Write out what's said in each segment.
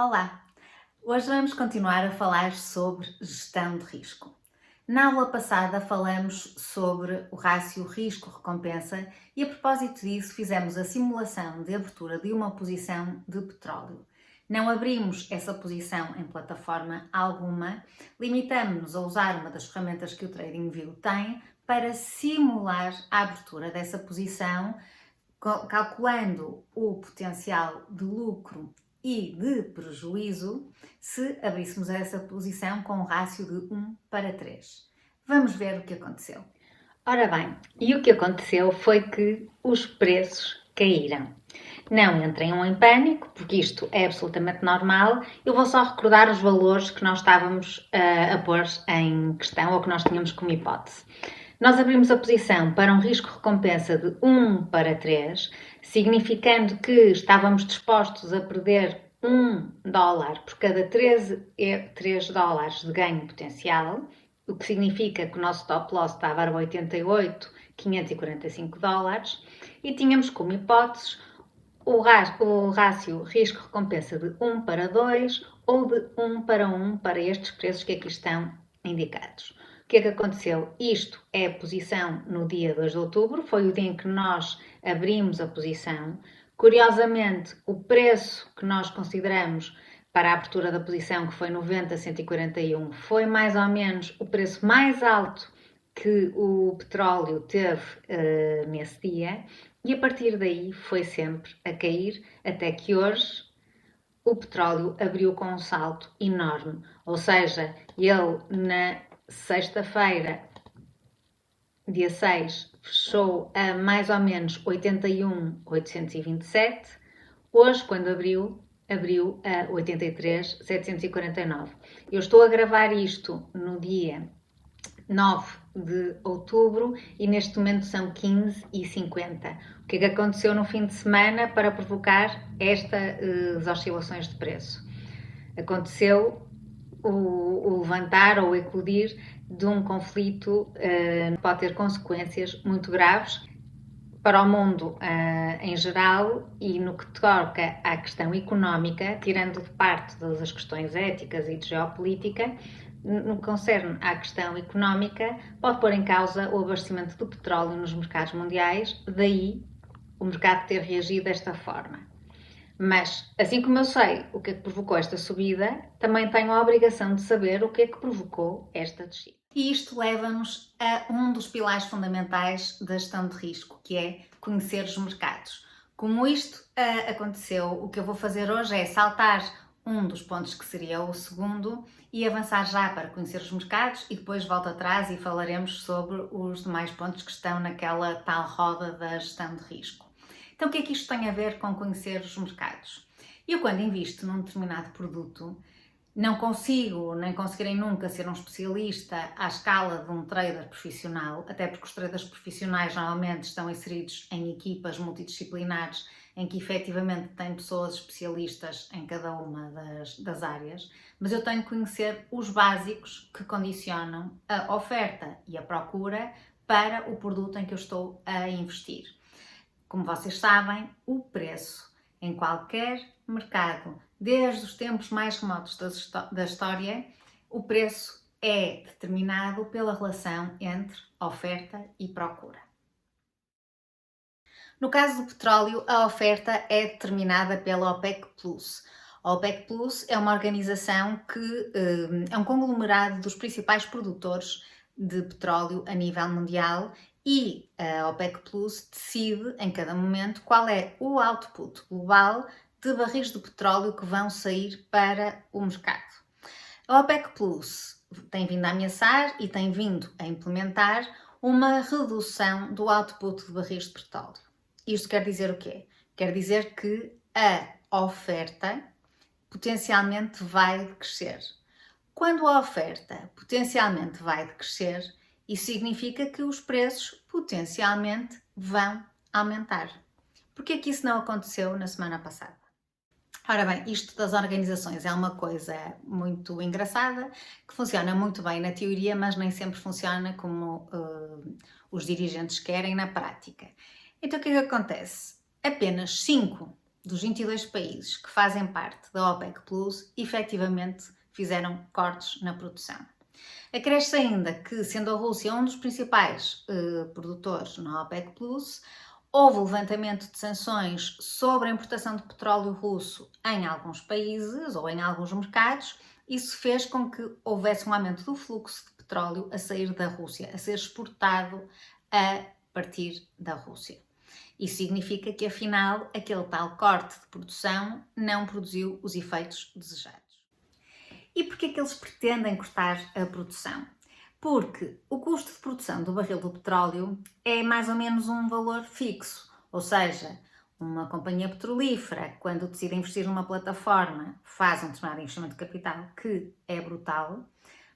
Olá! Hoje vamos continuar a falar sobre gestão de risco. Na aula passada falamos sobre o rácio risco-recompensa e a propósito disso fizemos a simulação de abertura de uma posição de petróleo. Não abrimos essa posição em plataforma alguma, limitamos-nos a usar uma das ferramentas que o TradingView tem para simular a abertura dessa posição, calculando o potencial de lucro e de prejuízo se abríssemos essa posição com um rácio de 1:3. Vamos ver o que aconteceu. Ora bem, e o que aconteceu foi que os preços caíram. Não entrem em pânico, porque isto é absolutamente normal. Eu vou só recordar os valores que nós estávamos a pôr em questão ou que nós tínhamos como hipótese. Nós abrimos a posição para um risco-recompensa de 1:3, significando que estávamos dispostos a perder $1 por cada 3 dólares de ganho potencial, o que significa que o nosso stop loss estava a 88.545 dólares e tínhamos como hipóteses o rácio risco-recompensa de 1:2 ou de 1:1 para estes preços que aqui estão indicados. O que é que aconteceu? Isto é a posição no dia 2 de outubro, foi o dia em que nós abrimos a posição. Curiosamente, o preço que nós consideramos para a abertura da posição, que foi 90,141, foi mais ou menos o preço mais alto que o petróleo teve nesse dia, e a partir daí foi sempre a cair, até que hoje o petróleo abriu com um salto enorme. Ou seja, ele na sexta-feira, dia 6, fechou a mais ou menos 81.827. Hoje, quando abriu a 83.749. Eu estou a gravar isto no dia 9 de outubro e neste momento são 15h50. O que é que aconteceu no fim de semana para provocar estas oscilações de preço? Aconteceu o levantar ou eclodir de um conflito que pode ter consequências muito graves para o mundo em geral e no que toca à questão económica, tirando de parte todas as questões éticas e de geopolítica, no que concerne à questão económica, pode pôr em causa o abastecimento do petróleo nos mercados mundiais, daí o mercado ter reagido desta forma. Mas, assim como eu sei o que é que provocou esta subida, também tenho a obrigação de saber o que é que provocou esta descida. E isto leva-nos a um dos pilares fundamentais da gestão de risco, que é conhecer os mercados. Como isto aconteceu, o que eu vou fazer hoje é saltar um dos pontos que seria o segundo e avançar já para conhecer os mercados e depois volto atrás e falaremos sobre os demais pontos que estão naquela tal roda da gestão de risco. Então, o que é que isto tem a ver com conhecer os mercados? Eu, quando invisto num determinado produto, não consigo, nem conseguirei nunca ser um especialista à escala de um trader profissional, até porque os traders profissionais normalmente estão inseridos em equipas multidisciplinares em que efetivamente têm pessoas especialistas em cada uma das áreas, mas eu tenho que conhecer os básicos que condicionam a oferta e a procura para o produto em que eu estou a investir. Como vocês sabem, o preço em qualquer mercado, desde os tempos mais remotos da história, o preço é determinado pela relação entre oferta e procura. No caso do petróleo, a oferta é determinada pela OPEC+. A OPEC+, é uma organização que é um conglomerado dos principais produtores de petróleo a nível mundial e a OPEC+ decide em cada momento qual é o output global de barris de petróleo que vão sair para o mercado. A OPEC+ tem vindo a ameaçar e tem vindo a implementar uma redução do output de barris de petróleo. Isto quer dizer o quê? Quer dizer que a oferta potencialmente vai decrescer. Quando a oferta potencialmente vai decrescer, isso significa que os preços potencialmente vão aumentar. Por que é que isso não aconteceu na semana passada? Ora bem, isto das organizações é uma coisa muito engraçada, que funciona muito bem na teoria, mas nem sempre funciona como os dirigentes querem na prática. Então o que é que acontece? Apenas 5 dos 22 países que fazem parte da OPEC Plus efetivamente fizeram cortes na produção. Acresce ainda que, sendo a Rússia um dos principais produtores na OPEC Plus, houve o levantamento de sanções sobre a importação de petróleo russo em alguns países ou em alguns mercados. Isso fez com que houvesse um aumento do fluxo de petróleo a sair da Rússia, a ser exportado a partir da Rússia. Isso significa que, afinal, aquele tal corte de produção não produziu os efeitos desejados. E porquê que eles pretendem cortar a produção? Porque o custo de produção do barril do petróleo é mais ou menos um valor fixo, ou seja, uma companhia petrolífera, quando decide investir numa plataforma, faz um determinado investimento de capital que é brutal,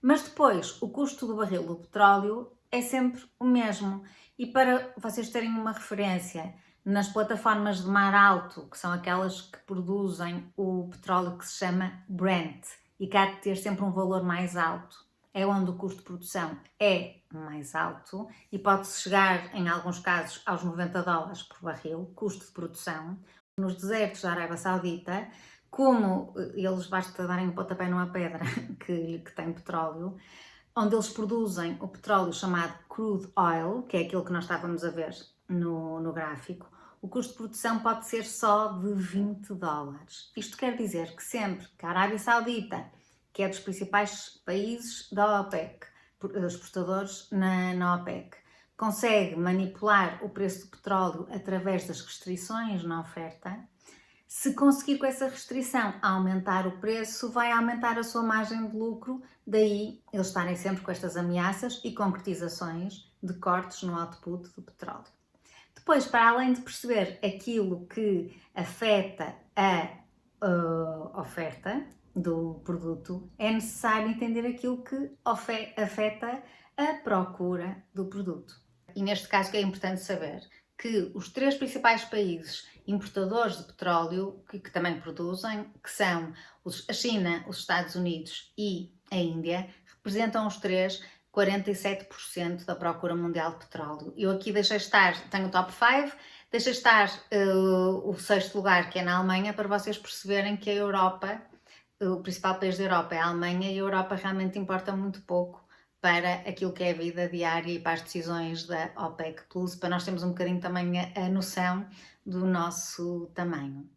mas depois o custo do barril do petróleo é sempre o mesmo. E para vocês terem uma referência, nas plataformas de mar alto, que são aquelas que produzem o petróleo que se chama Brent, e que há de ter sempre um valor mais alto, é onde o custo de produção é mais alto e pode-se chegar, em alguns casos, aos 90 dólares por barril, custo de produção. Nos desertos da Arábia Saudita, como eles basta darem um pontapé numa pedra que tem petróleo, onde eles produzem o petróleo chamado crude oil, que é aquilo que nós estávamos a ver no gráfico, o custo de produção pode ser só de 20 dólares. Isto quer dizer que sempre que a Arábia Saudita, que é dos principais países da OPEC, exportadores na OPEC, consegue manipular o preço do petróleo através das restrições na oferta, se conseguir com essa restrição aumentar o preço, vai aumentar a sua margem de lucro, daí eles estarem sempre com estas ameaças e concretizações de cortes no output do petróleo. Depois, para além de perceber aquilo que afeta a oferta do produto, é necessário entender aquilo que afeta a procura do produto. E neste caso que é importante saber que os 3 principais países importadores de petróleo, que também produzem, que são a China, os Estados Unidos e a Índia, representam os 3 47% da procura mundial de petróleo. Eu aqui deixei estar, tenho o top 5, deixei estar o 6º lugar, que é na Alemanha, para vocês perceberem que a Europa, o principal país da Europa é a Alemanha, e a Europa realmente importa muito pouco para aquilo que é a vida diária e para as decisões da OPEC Plus, para nós termos um bocadinho também a noção do nosso tamanho.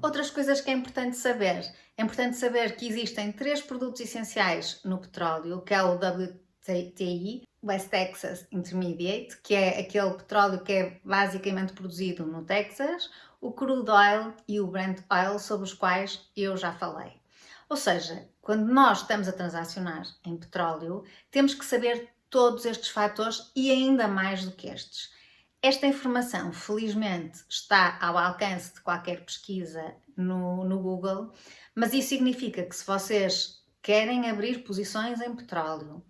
Outras coisas que é importante saber que existem 3 produtos essenciais no petróleo, que é o WTI, West Texas Intermediate, que é aquele petróleo que é basicamente produzido no Texas, o crude oil e o Brent oil, sobre os quais eu já falei. Ou seja, quando nós estamos a transacionar em petróleo, temos que saber todos estes fatores e ainda mais do que estes. Esta informação, felizmente, está ao alcance de qualquer pesquisa no Google, mas isso significa que se vocês querem abrir posições em petróleo,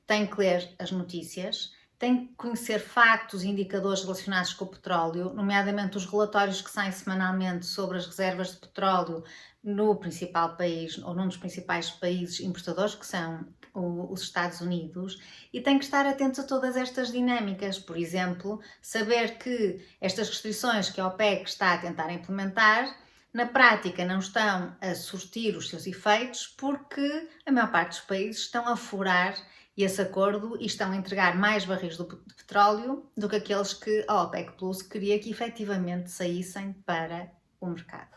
têm que ler as notícias, têm que conhecer factos e indicadores relacionados com o petróleo, nomeadamente os relatórios que saem semanalmente sobre as reservas de petróleo no principal país, ou num dos principais países importadores, que são os Estados Unidos, e têm que estar atentos a todas estas dinâmicas. Por exemplo, saber que estas restrições que a OPEC está a tentar implementar, na prática não estão a surtir os seus efeitos, porque a maior parte dos países estão a furar esse acordo e estão a entregar mais barris de petróleo do que aqueles que a OPEC Plus queria que efetivamente saíssem para o mercado.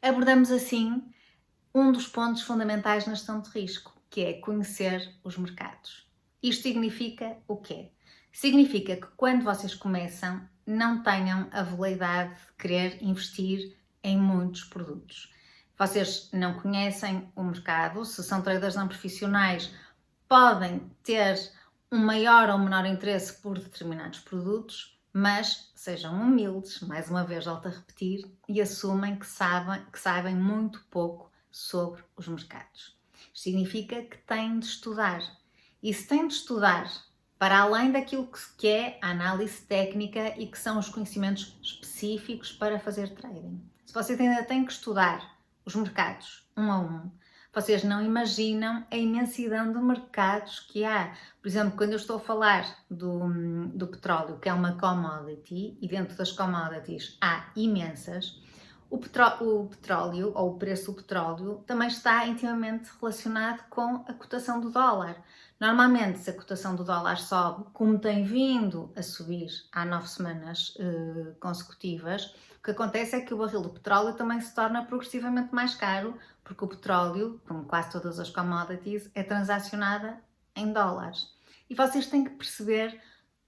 Abordamos assim um dos pontos fundamentais na gestão de risco, que é conhecer os mercados. Isto significa o quê? Significa que quando vocês começam, não tenham a veleidade de querer investir em muitos produtos. Vocês não conhecem o mercado, se são traders não profissionais, podem ter um maior ou menor interesse por determinados produtos, mas sejam humildes, mais uma vez volto a repetir, e assumem que sabem muito pouco sobre os mercados. Isto significa que têm de estudar. E se têm de estudar para além daquilo que é a análise técnica e que são os conhecimentos específicos para fazer trading, se vocês ainda têm que estudar os mercados um a um, Vocês não imaginam a imensidão de mercados que há. Por exemplo, quando eu estou a falar do petróleo, que é uma commodity, e dentro das commodities há imensas, o petróleo, ou o preço do petróleo, também está intimamente relacionado com a cotação do dólar. Normalmente, se a cotação do dólar sobe, como tem vindo a subir há 9 semanas consecutivas, o que acontece é que o barril do petróleo também se torna progressivamente mais caro, porque o petróleo, como quase todas as commodities, é transacionada em dólares. E vocês têm que perceber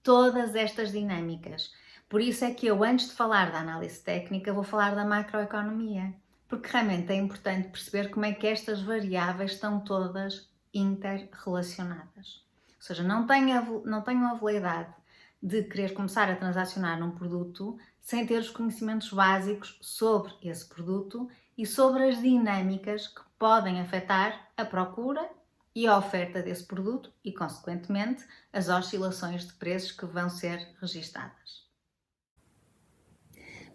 todas estas dinâmicas. Por isso é que eu, antes de falar da análise técnica, vou falar da macroeconomia, porque realmente é importante perceber como é que estas variáveis estão todas interrelacionadas. Ou seja, não tenham a veleidade de querer começar a transacionar num produto sem ter os conhecimentos básicos sobre esse produto e sobre as dinâmicas que podem afetar a procura e a oferta desse produto e, consequentemente, as oscilações de preços que vão ser registadas.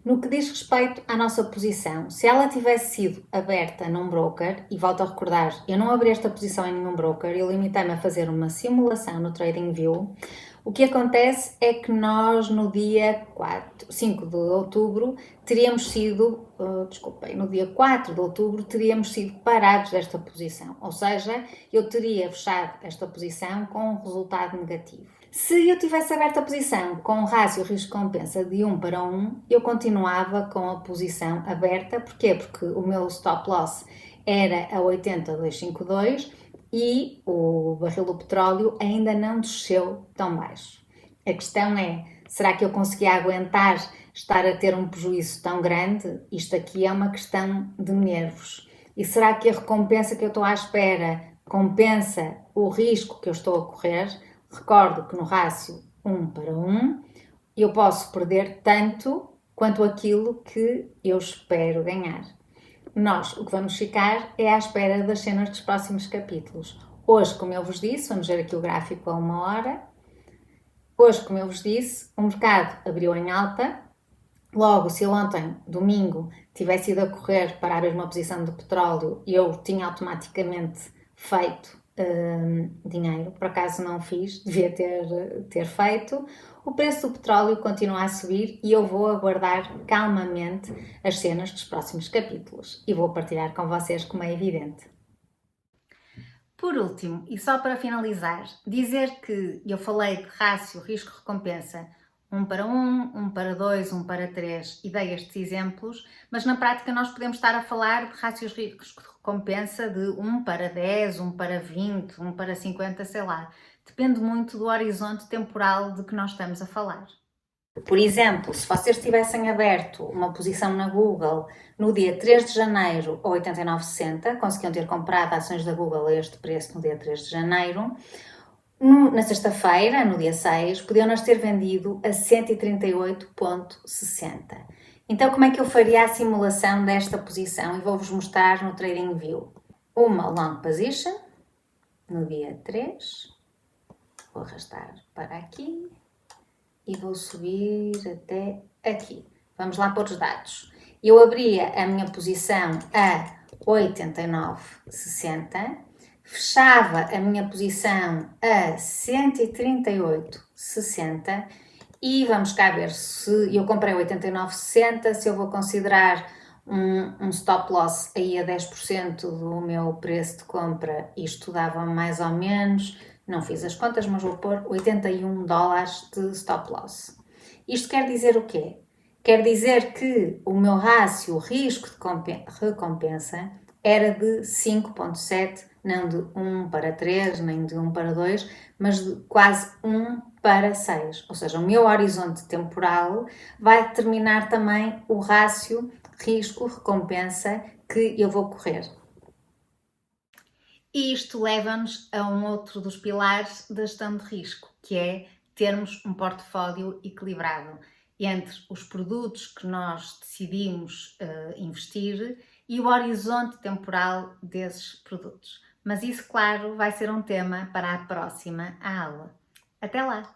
No que diz respeito à nossa posição, se ela tivesse sido aberta num broker, e volto a recordar, eu não abri esta posição em nenhum broker, eu limitei-me a fazer uma simulação no TradingView, o que acontece é que nós no dia 5 de outubro teríamos sido, no dia 4 de outubro teríamos sido parados desta posição, ou seja, eu teria fechado esta posição com um resultado negativo. Se eu tivesse aberto a posição com rácio risco-compensa de 1 para 1, eu continuava com a posição aberta. Porquê? Porque o meu stop loss era a 80,252 e o barril do petróleo ainda não desceu tão baixo. A questão é, será que eu conseguia aguentar estar a ter um prejuízo tão grande? Isto aqui é uma questão de nervos. E será que a recompensa que eu estou à espera compensa o risco que eu estou a correr? Recordo que no rácio 1 para 1, eu posso perder tanto quanto aquilo que eu espero ganhar. Nós, o que vamos ficar é à espera das cenas dos próximos capítulos. Hoje, como eu vos disse, vamos ver aqui o gráfico a 1 hora. Hoje, como eu vos disse, o mercado abriu em alta. Logo, se ontem, domingo, tivesse ido a correr para a mesma posição do petróleo, eu tinha automaticamente feito dinheiro. Por acaso não fiz, devia ter feito. O preço do petróleo continua a subir e eu vou aguardar calmamente as cenas dos próximos capítulos e vou partilhar com vocês como é evidente. Por último, e só para finalizar, dizer que eu falei de rácio risco-recompensa 1 para 1, 1 para 2, 1 para 3 e dei estes exemplos, mas na prática nós podemos estar a falar de rácios risco-recompensa de 1 para 10, 1 para 20, 1 para 50, sei lá. Depende muito do horizonte temporal de que nós estamos a falar. Por exemplo, se vocês tivessem aberto uma posição na Google no dia 3 de janeiro a 89,60, conseguiam ter comprado ações da Google a este preço no dia 3 de janeiro, na sexta-feira, no dia 6, podiam-nas ter vendido a 138,60. Então, como é que eu faria a simulação desta posição? E vou-vos mostrar no TradingView. Uma long position, no dia 3. Vou arrastar para aqui e vou subir até aqui. Vamos lá para os dados. Eu abria a minha posição a 89,60, fechava a minha posição a 138,60 e vamos cá ver se eu comprei 89,60, se eu vou considerar um stop loss aí a 10% do meu preço de compra, isto dava mais ou menos, não fiz as contas, mas vou pôr 81 dólares de stop loss. Isto quer dizer o quê? Quer dizer que o meu rácio risco de recompensa era de 5,7, não de 1 para 3, nem de 1 para 2, mas de quase 1 para 6. Ou seja, o meu horizonte temporal vai determinar também o rácio risco-recompensa que eu vou correr. E isto leva-nos a um outro dos pilares da gestão de risco, que é termos um portfólio equilibrado entre os produtos que nós decidimos investir e o horizonte temporal desses produtos. Mas isso, claro, vai ser um tema para a próxima aula. Até lá!